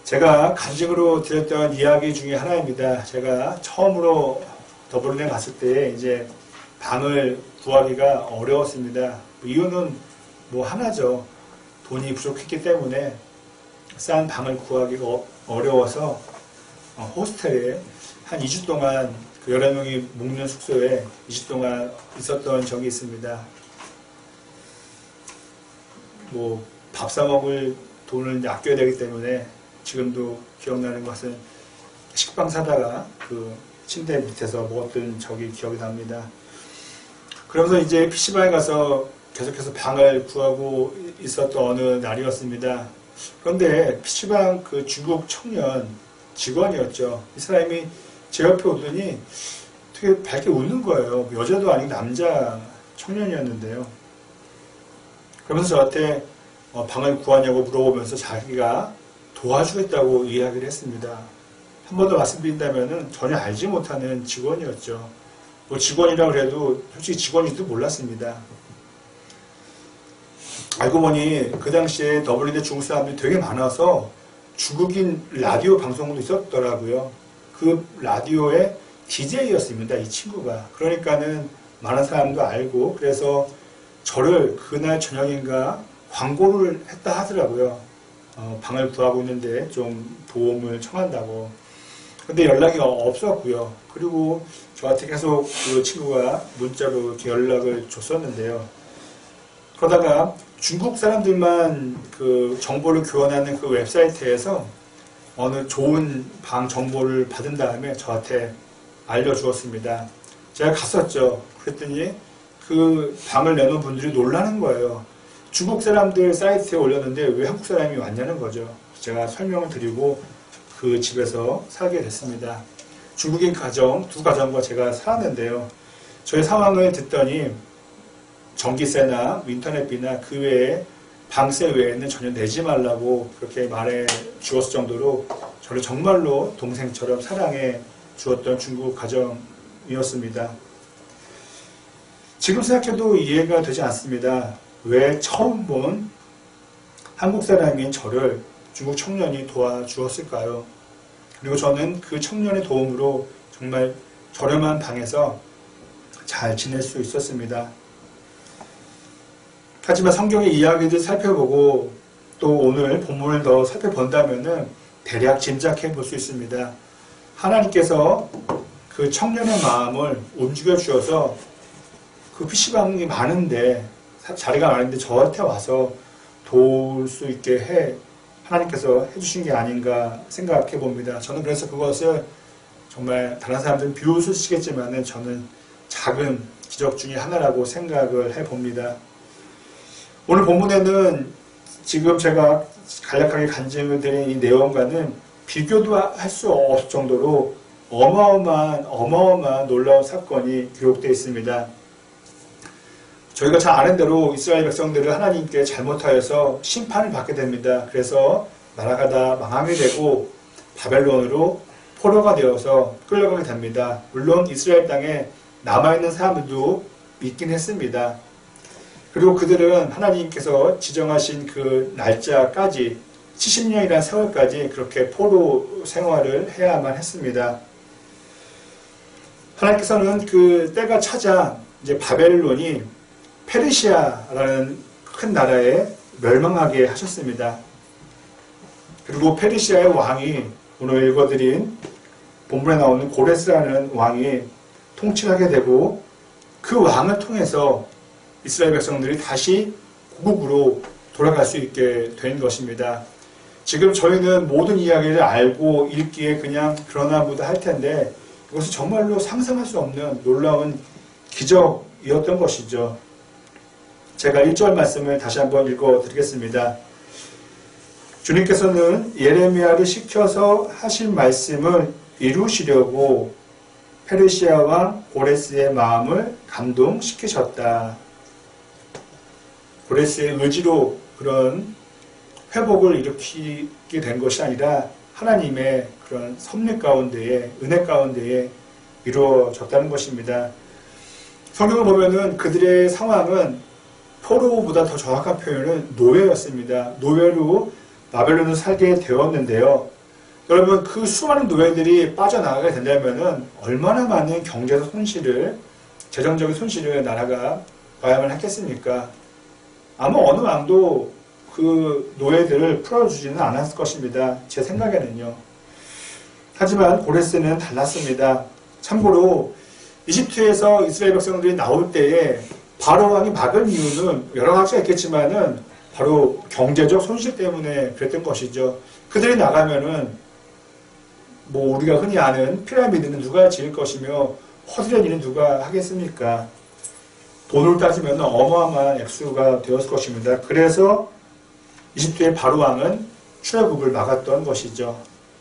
제가 간증으로 드렸던 이야기 중에 하나입니다. 제가 처음으로 더블린에 갔을 때 이제 방을 구하기가 어려웠습니다. 이유는 뭐 하나죠. 돈이 부족했기 때문에 싼 방을 구하기가 어려워서 호스텔에 한 2주 동안 그 여러 명이 묵는 숙소에 2주 동안 있었던 적이 있습니다. 뭐 밥 사 먹을 돈을 아껴야 되기 때문에 지금도 기억나는 것은 식빵 사다가 그 침대 밑에서 먹었던 적이 기억이 납니다. 그러면서 이제 PC방에 가서 계속해서 방을 구하고 있었던 어느 날이었습니다. 그런데 PC방 그 중국 청년 직원이었죠. 이 사람이 제 옆에 오더니 되게 밝게 웃는 거예요. 여자도 아니고 남자 청년이었는데요. 그러면서 저한테 방을 구하냐고 물어보면서 자기가 도와주겠다고 이야기를 했습니다. 한 번 더 말씀드린다면 전혀 알지 못하는 직원이었죠. 뭐 직원이라고 해도 솔직히 직원인지도 몰랐습니다. 알고 보니 그 당시에 더블린에 중국 사람들이 되게 많아서 중국인 라디오 방송도 있었더라고요. 그 라디오의 DJ였습니다. 이 친구가. 그러니까는 많은 사람도 알고 그래서 저를 그날 저녁인가 광고를 했다 하더라고요. 방을 구하고 있는데 좀 도움을 청한다고. 근데 연락이 없었고요. 그리고 저한테 계속 그 친구가 문자로 이렇게 연락을 줬었는데요. 그러다가 중국 사람들만 그 정보를 교환하는 그 웹사이트에서 어느 좋은 방 정보를 받은 다음에 저한테 알려주었습니다. 제가 갔었죠. 그랬더니 그 방을 내놓은 분들이 놀라는 거예요. 중국 사람들 사이트에 올렸는데 왜 한국 사람이 왔냐는 거죠. 제가 설명을 드리고 그 집에서 살게 됐습니다. 중국인 가정, 두 가정과 제가 살았는데요. 저의 상황을 듣더니 전기세나 인터넷비나 그 외에 방세 외에는 전혀 내지 말라고 그렇게 말해 주었을 정도로 저를 정말로 동생처럼 사랑해 주었던 중국 가정이었습니다. 지금 생각해도 이해가 되지 않습니다. 왜 처음 본 한국 사람인 저를 중국 청년이 도와주었을까요? 그리고 저는 그 청년의 도움으로 정말 저렴한 방에서 잘 지낼 수 있었습니다. 하지만 성경의 이야기를 살펴보고 또 오늘 본문을 더 살펴본다면 대략 짐작해 볼 수 있습니다. 하나님께서 그 청년의 마음을 움직여 주어서 그 PC방이 많은데 자리가 많은데 저한테 와서 도울 수 있게 하나님께서 해주신 게 아닌가 생각해 봅니다. 저는 그래서 그것을 정말 다른 사람들은 비웃으시겠지만 저는 작은 기적 중에 하나라고 생각을 해 봅니다. 오늘 본문에는 지금 제가 간략하게 간증을 드린 이 내용과는 비교도 할 수 없을 정도로 어마어마한 놀라운 사건이 기록되어 있습니다. 저희가 잘 아는 대로 이스라엘 백성들을 하나님께 잘못하여서 심판을 받게 됩니다. 그래서 나라가 다 망하게 되고 바벨론으로 포로가 되어서 끌려가게 됩니다. 물론 이스라엘 땅에 남아있는 사람들도 있긴 했습니다. 그리고 그들은 하나님께서 지정하신 그 날짜까지 70년이라는 세월까지 그렇게 포로 생활을 해야만 했습니다. 하나님께서는 그 때가 찾아 이제 바벨론이 페르시아라는 큰 나라에 멸망하게 하셨습니다. 그리고 페르시아의 왕이 오늘 읽어드린 본문에 나오는 고레스라는 왕이 통치하게 되고 그 왕을 통해서 이스라엘 백성들이 다시 고국으로 돌아갈 수 있게 된 것입니다. 지금 저희는 모든 이야기를 알고 읽기에 그냥 그러나 보다 할 텐데 이것은 정말로 상상할 수 없는 놀라운 기적이었던 것이죠. 제가 1절 말씀을 다시 한번 읽어드리겠습니다. 주님께서는 예레미야를 시켜서 하신 말씀을 이루시려고 페르시아 왕 고레스의 마음을 감동시키셨다. 고레스의 의지로 그런 회복을 일으키게 된 것이 아니라 하나님의 그런 섭리 가운데에, 은혜 가운데에 이루어졌다는 것입니다. 성경을 보면은 그들의 상황은 포로보다 더 정확한 표현은 노예였습니다. 노예로 바벨론을 살게 되었는데요. 여러분, 그 수많은 노예들이 빠져나가게 된다면은 얼마나 많은 경제적 손실을, 재정적인 손실을 나라가 봐야만 했겠습니까? 아마 어느 왕도 그 노예들을 풀어주지는 않았을 것입니다. 제 생각에는요. 하지만 고레스는 달랐습니다. 참고로 이집트에서 이스라엘 백성들이 나올 때에 바로 왕이 막은 이유는 여러 가지가 있겠지만은 바로 경제적 손실 때문에 그랬던 것이죠. 그들이 나가면은 뭐 우리가 흔히 아는 피라미드는 누가 지을 것이며 허드렛 일은 누가 하겠습니까? 돈을 따지면 어마어마한 액수가 되었을 것입니다. 그래서 이집트의 바로 왕은 출애굽을 막았던 것이죠.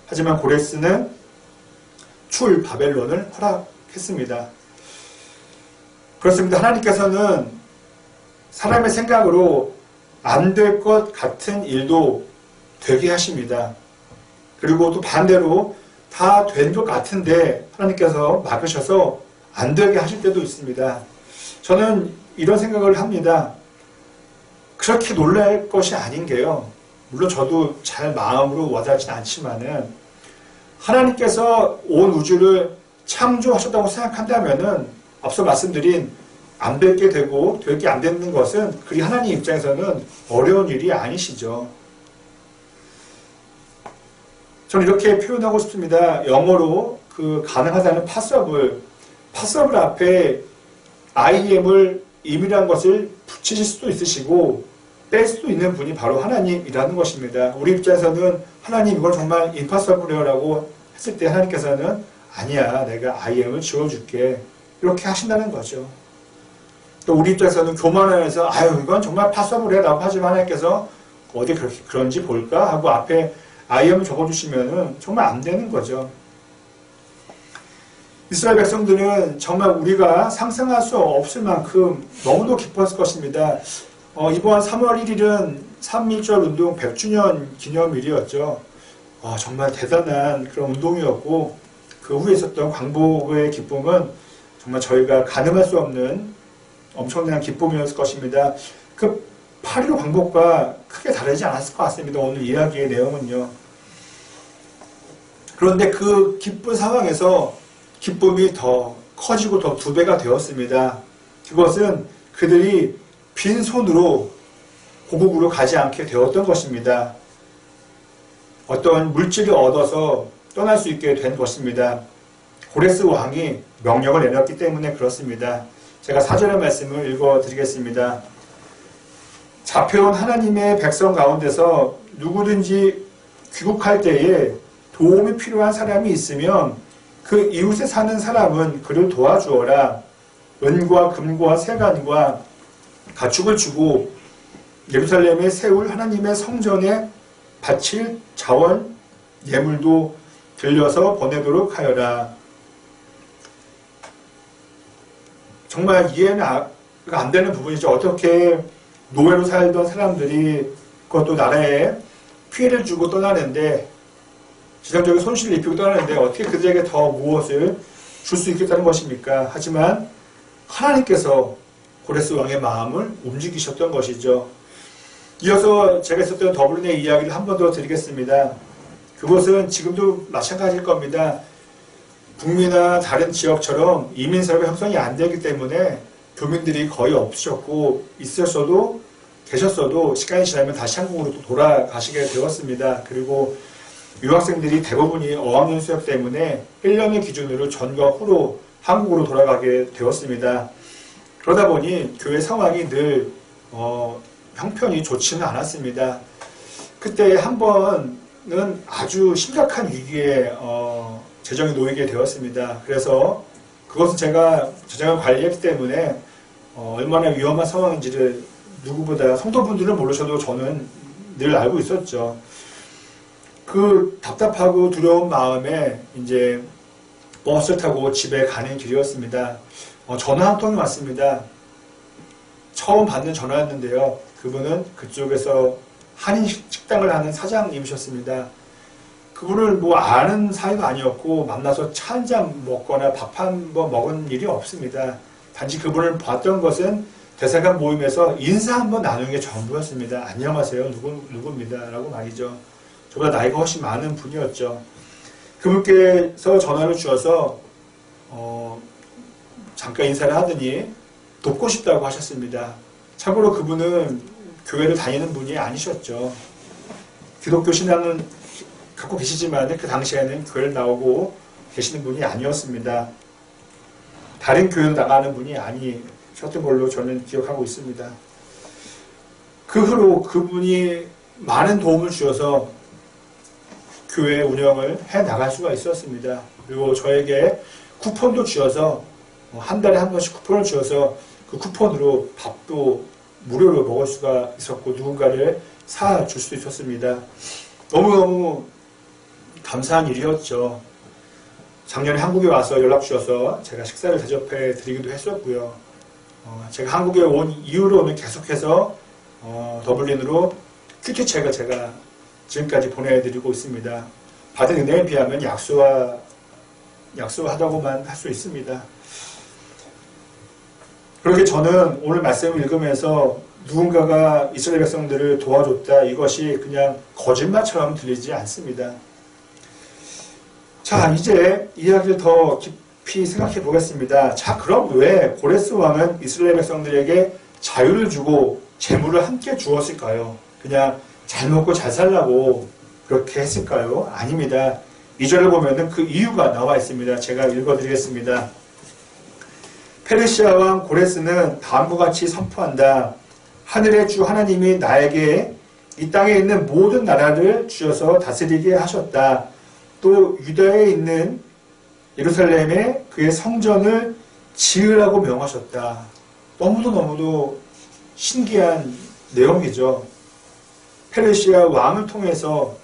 하지만 고레스는 출 바벨론을 허락했습니다. 그렇습니다. 하나님께서는 사람의 생각으로 안 될 것 같은 일도 되게 하십니다. 그리고 또 반대로 다 된 것 같은데 하나님께서 막으셔서 안 되게 하실 때도 있습니다. 저는 이런 생각을 합니다. 그렇게 놀랄 것이 아닌 게요. 물론 저도 잘 마음으로 와닿진 않지만은 하나님께서 온 우주를 창조하셨다고 생각한다면은 앞서 말씀드린 안 되게 되고 되게 안 되는 것은 그리 하나님 입장에서는 어려운 일이 아니시죠. 저는 이렇게 표현하고 싶습니다. 영어로 그 가능하다는 possible 앞에 IM을 임이라는 것을 붙이실 수도 있으시고 뺄 수도 있는 분이 바로 하나님이라는 것입니다. 우리 입장에서는 하나님 이걸 정말 impossible라고 했을 때 하나님께서는 아니야, 내가 IM을 지워줄게, 이렇게 하신다는 거죠. 또 우리 입장에서는 교만하면서 아유 이건 정말 possible해 라고 하지만 하나님께서 어디 그런지 볼까 하고 앞에 IM을 적어주시면은 정말 안 되는 거죠. 이스라엘 백성들은 정말 우리가 상상할 수 없을 만큼 너무도 기뻤을 것입니다. 이번 3월 1일은 3.1절 운동 100주년 기념일이었죠. 정말 대단한 그런 운동이었고 그 후에 있었던 광복의 기쁨은 정말 저희가 가늠할 수 없는 엄청난 기쁨이었을 것입니다. 그 8.15 광복과 크게 다르지 않았을 것 같습니다. 오늘 이야기의 내용은요. 그런데 그 기쁜 상황에서 기쁨이 더 커지고 더 2배가 되었습니다. 그것은 그들이 빈손으로 고국으로 가지 않게 되었던 것입니다. 어떤 물질을 얻어서 떠날 수 있게 된 것입니다. 고레스 왕이 명령을 내렸기 때문에 그렇습니다. 제가 4절의 말씀을 읽어드리겠습니다. 잡혀온 하나님의 백성 가운데서 누구든지 귀국할 때에 도움이 필요한 사람이 있으면 그 이웃에 사는 사람은 그를 도와주어라. 은과 금과 세간과 가축을 주고 예루살렘에 세울 하나님의 성전에 바칠 자원 예물도 들려서 보내도록 하여라. 정말 이해는 안 되는 부분이죠. 어떻게 노예로 살던 사람들이 그것도 나라에 피해를 주고 떠나는데 지정적인 손실을 입히고 떠나는데 어떻게 그들에게 더 무엇을 줄 수 있겠다는 것입니까? 하지만 하나님께서 고레스 왕의 마음을 움직이셨던 것이죠. 이어서 제가 있었던 더블린의 이야기를 한 번 더 드리겠습니다. 그것은 지금도 마찬가지일 겁니다. 북미나 다른 지역처럼 이민사회가 형성이 안 되기 때문에 교민들이 거의 없으셨고 계셨어도 시간이 지나면 다시 한국으로 또 돌아가시게 되었습니다. 그리고 유학생들이 대부분이 어학연 수업 때문에 1년을 기준으로 전과 후로 한국으로 돌아가게 되었습니다. 그러다 보니 교회 상황이 늘 형편이 좋지는 않았습니다. 그때 한 번은 아주 심각한 위기에 재정이 놓이게 되었습니다. 그래서 그것은 제가 재정을 관리했기 때문에 얼마나 위험한 상황인지를 누구보다 성도분들은 모르셔도 저는 늘 알고 있었죠. 그 답답하고 두려운 마음에 이제 버스를 타고 집에 가는 길이었습니다. 전화 한 통이 왔습니다. 처음 받는 전화였는데요. 그분은 그쪽에서 한인 식당을 하는 사장님이셨습니다. 그분을 뭐 아는 사이도 아니었고 만나서 차 한 잔 먹거나 밥 한 번 먹은 일이 없습니다. 단지 그분을 봤던 것은 대사관 모임에서 인사 한번 나누는 게 전부였습니다. 안녕하세요. 누구입니다. 라고 말이죠. 저보다 나이가 훨씬 많은 분이었죠. 그분께서 전화를 주어서 잠깐 인사를 하더니 돕고 싶다고 하셨습니다. 참고로 그분은 교회를 다니는 분이 아니셨죠. 기독교 신앙은 갖고 계시지만 그 당시에는 교회를 나오고 계시는 분이 아니었습니다. 다른 교회로 나가는 분이 아니셨던 걸로 저는 기억하고 있습니다. 그 후로 그분이 많은 도움을 주셔서 교회 운영을 해 나갈 수가 있었습니다. 그리고 저에게 쿠폰도 주어서 한 달에 한 번씩 쿠폰을 주어서 그 쿠폰으로 밥도 무료로 먹을 수가 있었고 누군가를 사줄 수도 있었습니다. 너무너무 감사한 일이었죠. 작년에 한국에 와서 연락 주셔서 제가 식사를 대접해 드리기도 했었고요. 제가 한국에 온 이후로는 계속해서 더블린으로 큐티책을 제가 지금까지 보내드리고 있습니다. 받은 은혜에 비하면 약소하다고만 할 수 있습니다. 그렇게 저는 오늘 말씀을 읽으면서 누군가가 이스라엘 백성들을 도와줬다 이것이 그냥 거짓말처럼 들리지 않습니다. 자, 이제 이야기를 더 깊이 생각해 보겠습니다. 자, 그럼 왜 고레스 왕은 이스라엘 백성들에게 자유를 주고 재물을 함께 주었을까요? 그냥 잘 먹고 잘 살라고 그렇게 했을까요? 아닙니다. 2절을 보면은 그 이유가 나와 있습니다. 제가 읽어드리겠습니다. 페르시아 왕 고레스는 다음과 같이 선포한다. 하늘의 주 하나님이 나에게 이 땅에 있는 모든 나라를 주셔서 다스리게 하셨다. 또 유다에 있는 예루살렘에 그의 성전을 지으라고 명하셨다. 너무도 신기한 내용이죠. 페르시아 왕을 통해서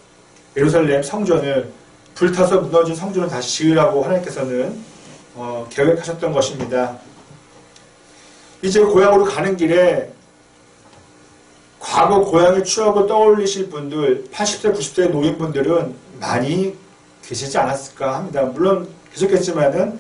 예루살렘 성전을 불타서 무너진 성전을 다시 지으라고 하나님께서는 계획하셨던 것입니다. 이제 고향으로 가는 길에 과거 고향의 추억을 떠올리실 분들, 80세, 90세 노인분들은 많이 계시지 않았을까 합니다. 물론 계셨겠지만은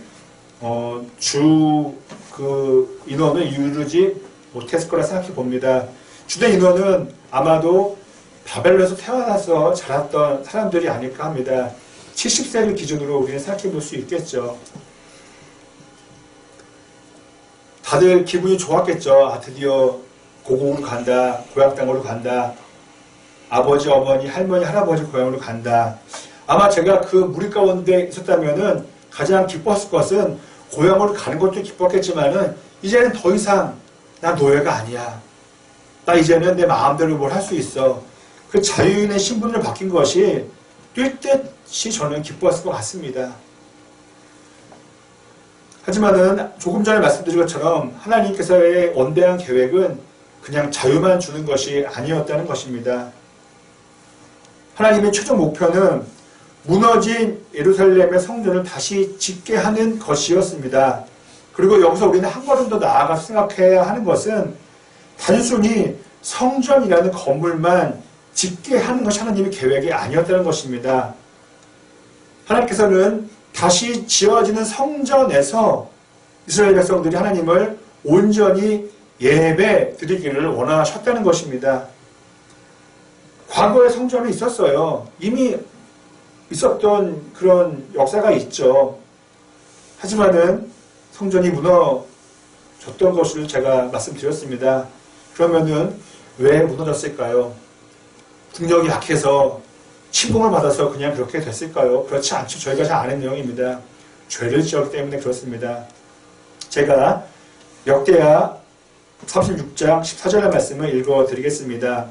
그 인원을 이루지 못했을 거라 생각해 봅니다. 주된 인원은 아마도 바벨론에서 태어나서 자랐던 사람들이 아닐까 합니다. 70세를 기준으로 우리는 생각해 볼 수 있겠죠. 다들 기분이 좋았겠죠. 드디어 고국으로 간다. 고향 땅으로 간다. 아버지, 어머니, 할머니, 할아버지 고향으로 간다. 아마 제가 그 무리 가운데 있었다면은 가장 기뻤을 것은 고향으로 가는 것도 기뻤겠지만은 이제는 더 이상 나 노예가 아니야. 나 이제는 내 마음대로 뭘 할 수 있어. 그 자유인의 신분을 바뀐 것이 뛸 듯이 저는 기뻤을 것 같습니다. 하지만은 조금 전에 말씀드린 것처럼 하나님께서의 원대한 계획은 그냥 자유만 주는 것이 아니었다는 것입니다. 하나님의 최종 목표는 무너진 예루살렘의 성전을 다시 짓게 하는 것이었습니다. 그리고 여기서 우리는 한 걸음 더 나아가서 생각해야 하는 것은 단순히 성전이라는 건물만 짓게 하는 것이 하나님의 계획이 아니었다는 것입니다. 하나님께서는 다시 지어지는 성전에서 이스라엘 백성들이 하나님을 온전히 예배 드리기를 원하셨다는 것입니다. 과거에 성전이 있었어요. 이미 있었던 그런 역사가 있죠. 하지만은 성전이 무너졌던 것을 제가 말씀드렸습니다. 그러면은 왜 무너졌을까요? 국력이 약해서 침공을 받아서 그냥 그렇게 됐을까요? 그렇지 않죠. 저희가 잘 아는 내용입니다. 죄를 지었기 때문에 그렇습니다. 제가 역대하 36장 14절의 말씀을 읽어드리겠습니다.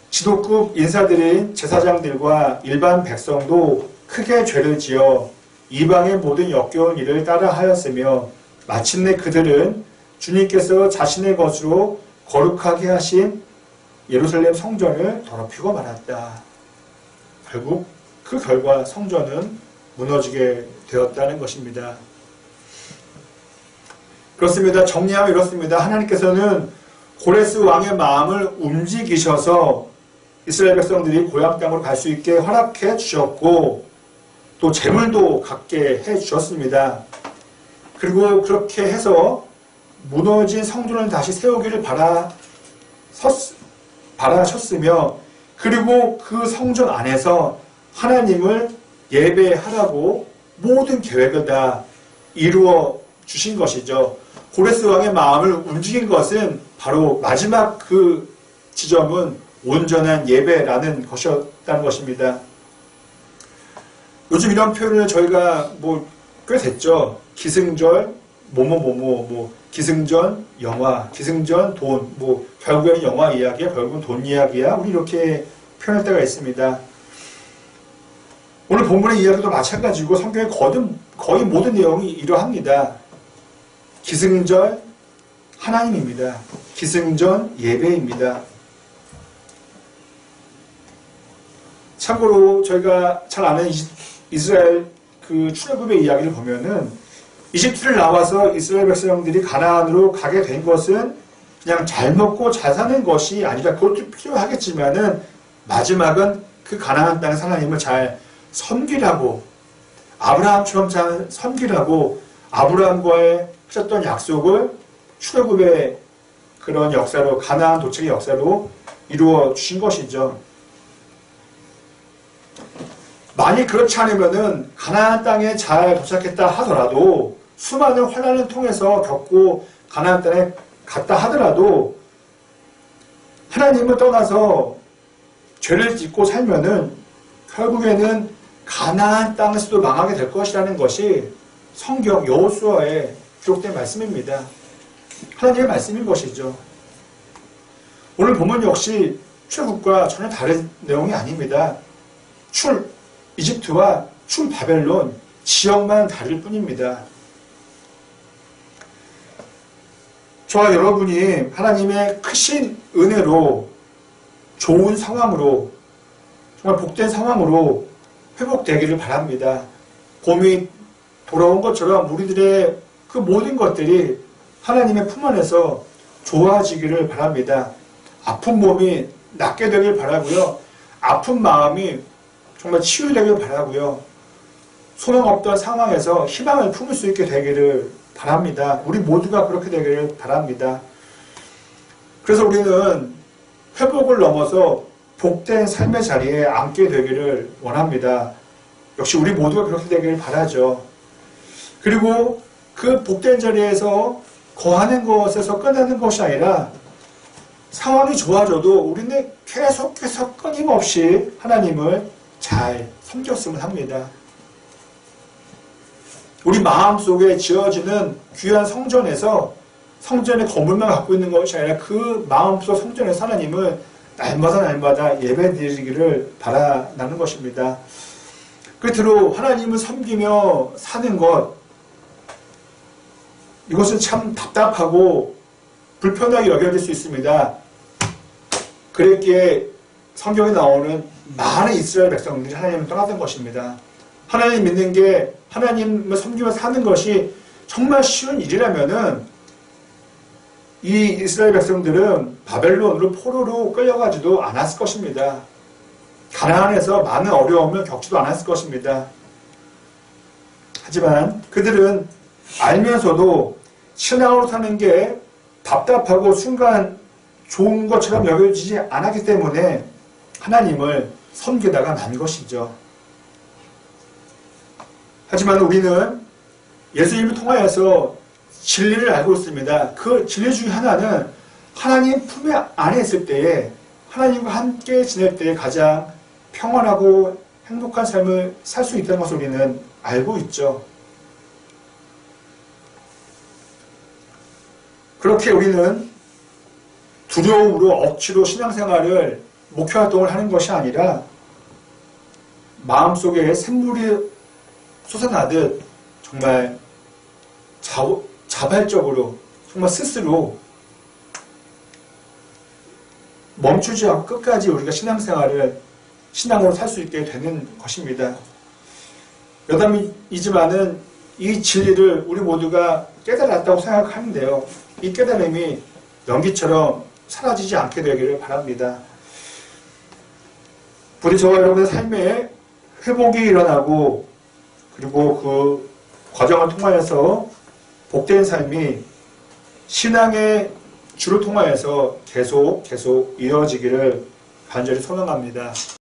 지도급 인사들인 제사장들과 일반 백성도 크게 죄를 지어 이방의 모든 역겨운 일을 따라하였으며 마침내 그들은 주님께서 자신의 것으로 거룩하게 하신 예루살렘 성전을 더럽히고 말았다. 결국 그 결과 성전은 무너지게 되었다는 것입니다. 그렇습니다. 정리하면 이렇습니다. 하나님께서는 고레스 왕의 마음을 움직이셔서 이스라엘 백성들이 고향 땅으로 갈 수 있게 허락해 주셨고 또 재물도 갖게 해 주셨습니다. 그리고 그렇게 해서 무너진 성전을 다시 세우기를 바라셨으며 그리고 그 성전 안에서 하나님을 예배하라고 모든 계획을 다 이루어 주신 것이죠. 고레스 왕의 마음을 움직인 것은 바로 마지막 그 지점은 온전한 예배라는 것이었다는 것입니다. 요즘 이런 표현을 저희가 꽤 됐죠. 기승절, 기승전 영화, 기승전 돈, 결국에는 영화 이야기야, 결국은 돈 이야기야. 우리 이렇게 표현할 때가 있습니다. 오늘 본문의 이야기도 마찬가지고 성경의 거의 모든 내용이 이러합니다. 기승절 하나님입니다. 기승전 예배입니다. 참고로 저희가 잘 아는 이스라엘 그 출애굽의 이야기를 보면은 이집트를 나와서 이스라엘 백성들이 가나안으로 가게 된 것은 그냥 잘 먹고 잘 사는 것이 아니라 그것도 필요하겠지만은 마지막은 그 가나안 땅의 하나님을 잘 섬기라고, 아브라함처럼 잘 섬기라고 아브라함과의 하셨던 약속을 출애굽의 그런 역사로, 가나안 도착의 역사로 이루어 주신 것이죠. 만일 그렇지 않으면은 가나안 땅에 잘 도착했다 하더라도, 수많은 환난을 통해서 겪고 가나안 땅에 갔다 하더라도 하나님을 떠나서 죄를 짓고 살면은 결국에는 가나안 땅에서도 망하게 될 것이라는 것이 성경 여호수아에 기록된 말씀입니다. 하나님의 말씀인 것이죠. 오늘 본문 역시 출애굽과 전혀 다른 내용이 아닙니다. 이집트와 바벨론 지역만 다를 뿐입니다. 저와 여러분이 하나님의 크신 은혜로 좋은 상황으로, 정말 복된 상황으로 회복되기를 바랍니다. 봄이 돌아온 것처럼 우리들의 그 모든 것들이 하나님의 품 안에서 좋아지기를 바랍니다. 아픈 몸이 낫게 되길 바라고요. 아픈 마음이 정말 치유되길 바라고요. 소망 없던 상황에서 희망을 품을 수 있게 되기를 바랍니다. 우리 모두가 그렇게 되기를 바랍니다. 그래서 우리는 회복을 넘어서 복된 삶의 자리에 앉게 되기를 원합니다. 역시 우리 모두가 그렇게 되기를 바라죠. 그리고 그 복된 자리에서 거하는 것에서 끝나는 것이 아니라 상황이 좋아져도 우리는 계속해서 끊임없이 하나님을 잘 섬겼으면 합니다. 우리 마음속에 지어지는 귀한 성전에서, 성전의 건물만 갖고 있는 것이 아니라 그 마음속 성전에서 하나님을 날마다 예배드리기를 바라는 것입니다. 끝으로 하나님을 섬기며 사는 것, 이것은 참 답답하고 불편하게 여겨질 수 있습니다. 그랬기에 성경에 나오는 많은 이스라엘 백성들이 하나님을 떠났던 것입니다. 하나님 믿는 게, 하나님을 섬기며 사는 것이 정말 쉬운 일이라면은 이 이스라엘 백성들은 바벨론으로 포로로 끌려가지도 않았을 것입니다. 가나안에서 많은 어려움을 겪지도 않았을 것입니다. 하지만 그들은 알면서도 신앙으로 사는 게 답답하고 순간 좋은 것처럼 여겨지지 않았기 때문에 하나님을 섬기다가 만 것이죠. 하지만 우리는 예수님을 통하여서 진리를 알고 있습니다. 그 진리 중에 하나는 하나님 품에 안에 있을 때에, 하나님과 함께 지낼 때에 가장 평안하고 행복한 삶을 살 수 있다는 것을 우리는 알고 있죠. 그렇게 우리는 두려움으로 억지로 신앙생활을, 목회활동을 하는 것이 아니라 마음속에 샘물이 솟아나듯 정말 자발적으로, 정말 스스로 멈추지 않고 끝까지 우리가 신앙생활을 신앙으로 살 수 있게 되는 것입니다. 여담이지만은 이 진리를 우리 모두가 깨달았다고 생각하는데요. 이 깨달음이 연기처럼 사라지지 않게 되기를 바랍니다. 부디 저와 여러분의 삶에 회복이 일어나고, 그리고 그 과정을 통하여서 복된 삶이 신앙의 주를 통하여서 계속 이어지기를 간절히 소망합니다.